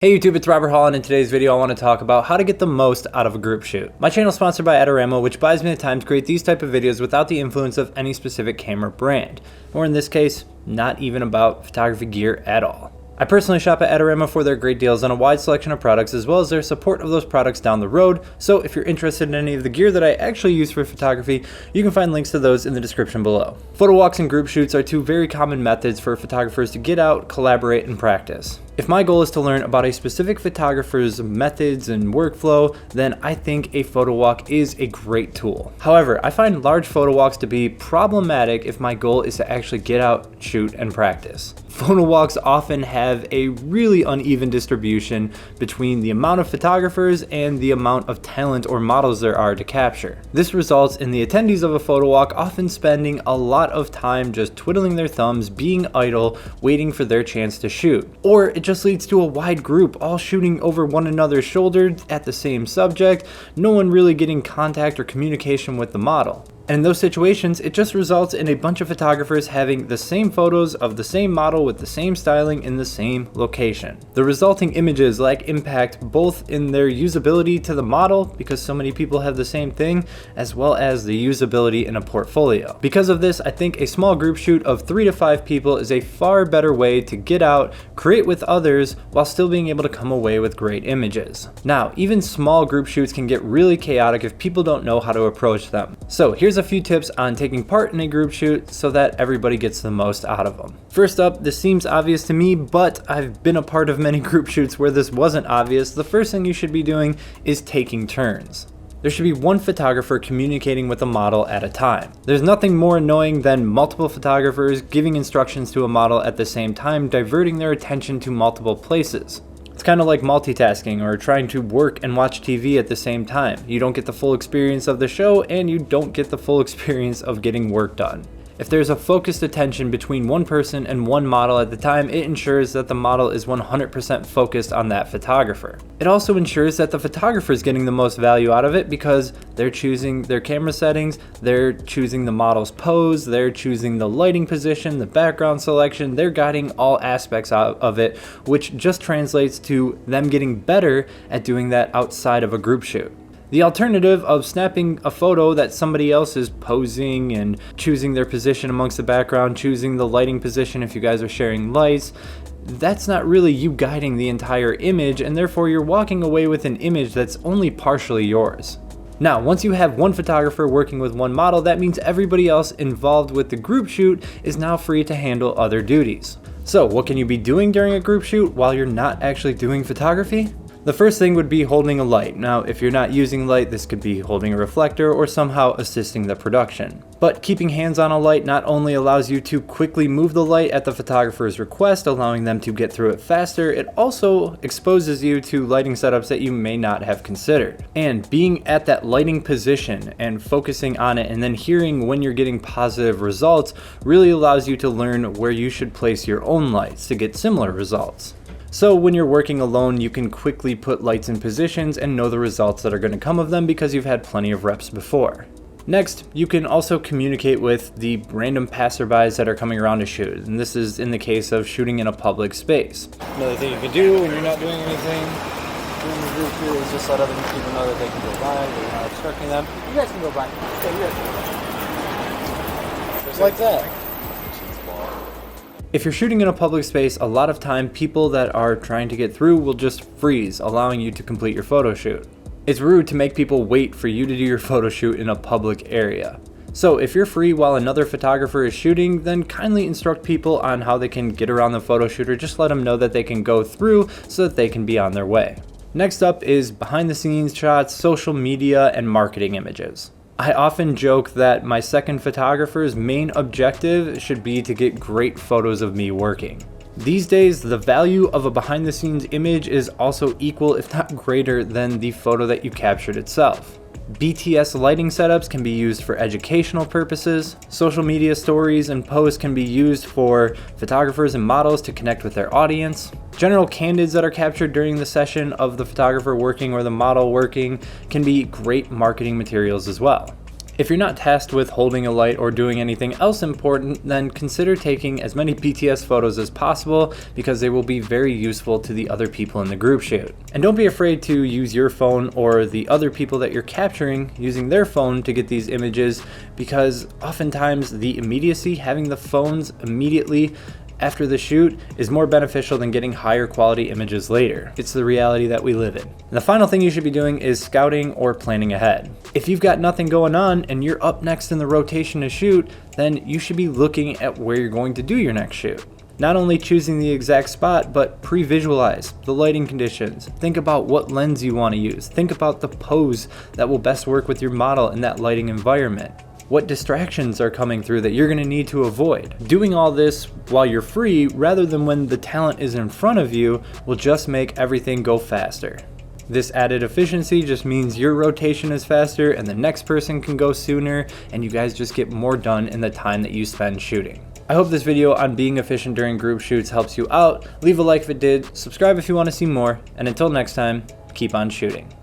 Hey YouTube, it's Robert Hall, and in today's video I want to talk about how to get the most out of a group shoot. My channel is sponsored by Adorama, which buys me the time to create these type of videos without the influence of any specific camera brand, or in this case, not even about photography gear at all. I personally shop at Adorama for their great deals on a wide selection of products as well as their support of those products down the road, so if you're interested in any of the gear that I actually use for photography, you can find links to those in the description below. Photowalks and group shoots are two very common methods for photographers to get out, collaborate, and practice. If my goal is to learn about a specific photographer's methods and workflow, then I think a photo walk is a great tool. However, I find large photo walks to be problematic if my goal is to actually get out, shoot, and practice. Photo walks often have a really uneven distribution between the amount of photographers and the amount of talent or models there are to capture. This results in the attendees of a photo walk often spending a lot of time just twiddling their thumbs, being idle, waiting for their chance to shoot. Or it just leads to a wide group all shooting over one another's shoulders at the same subject, no one really getting contact or communication with the model. And in those situations, it just results in a bunch of photographers having the same photos of the same model with the same styling in the same location. The resulting images lack impact both in their usability to the model, because so many people have the same thing, as well as the usability in a portfolio. Because of this, I think a small group shoot of 3 to 5 people is a far better way to get out, create with others, while still being able to come away with great images. Now, even small group shoots can get really chaotic if people don't know how to approach them. So here's a few tips on taking part in a group shoot so that everybody gets the most out of them. First up, this seems obvious to me, but I've been a part of many group shoots where this wasn't obvious. The first thing you should be doing is taking turns. There should be one photographer communicating with a model at a time. There's nothing more annoying than multiple photographers giving instructions to a model at the same time, diverting their attention to multiple places. It's kind of like multitasking or trying to work and watch TV at the same time. You don't get the full experience of the show and you don't get the full experience of getting work done. If there's a focused attention between one person and one model at the time, it ensures that the model is 100% focused on that photographer. It also ensures that the photographer is getting the most value out of it because they're choosing their camera settings, they're choosing the model's pose, they're choosing the lighting position, the background selection, they're guiding all aspects of it, which just translates to them getting better at doing that outside of a group shoot. The alternative of snapping a photo that somebody else is posing and choosing their position amongst the background, choosing the lighting position if you guys are sharing lights, that's not really you guiding the entire image, and therefore you're walking away with an image that's only partially yours. Now, once you have one photographer working with one model, that means everybody else involved with the group shoot is now free to handle other duties. So what can you be doing during a group shoot while you're not actually doing photography? The first thing would be holding a light. Now, if you're not using light, this could be holding a reflector or somehow assisting the production. But keeping hands on a light not only allows you to quickly move the light at the photographer's request, allowing them to get through it faster, it also exposes you to lighting setups that you may not have considered. And being at that lighting position and focusing on it and then hearing when you're getting positive results really allows you to learn where you should place your own lights to get similar results. So when you're working alone, you can quickly put lights in positions and know the results that are going to come of them because you've had plenty of reps before. Next, you can also communicate with the random passerbys that are coming around to shoot, and this is in the case of shooting in a public space. Another thing you can do when you're not doing anything during the group here is just let other people know that they can go by, that you're not obstructing them. You guys can go by. Okay, you guys can go by. Just like that. If you're shooting in a public space, a lot of time people that are trying to get through will just freeze, allowing you to complete your photo shoot. It's rude to make people wait for you to do your photo shoot in a public area. So if you're free while another photographer is shooting, then kindly instruct people on how they can get around the photo shoot, or just let them know that they can go through so that they can be on their way. Next up is behind the scenes shots, social media, and marketing images. I often joke that my second photographer's main objective should be to get great photos of me working. These days, the value of a behind the scenes image is also equal, if not greater, than the photo that you captured itself. BTS lighting setups can be used for educational purposes. Social media stories and posts can be used for photographers and models to connect with their audience. General candids that are captured during the session of the photographer working or the model working can be great marketing materials as well. If you're not tasked with holding a light or doing anything else important, then consider taking as many BTS photos as possible because they will be very useful to the other people in the group shoot. And don't be afraid to use your phone or the other people that you're capturing using their phone to get these images, because oftentimes the immediacy, having the phones immediately after the shoot, is more beneficial than getting higher quality images later. It's the reality that we live in. And the final thing you should be doing is scouting or planning ahead. If you've got nothing going on and you're up next in the rotation to shoot, then you should be looking at where you're going to do your next shoot. Not only choosing the exact spot, but pre-visualize the lighting conditions. Think about what lens you want to use. Think about the pose that will best work with your model in that lighting environment. What distractions are coming through that you're going to need to avoid. Doing all this while you're free rather than when the talent is in front of you will just make everything go faster. This added efficiency just means your rotation is faster and the next person can go sooner, and you guys just get more done in the time that you spend shooting. I hope this video on being efficient during group shoots helps you out. Leave a like if it did, subscribe if you want to see more, and until next time, keep on shooting.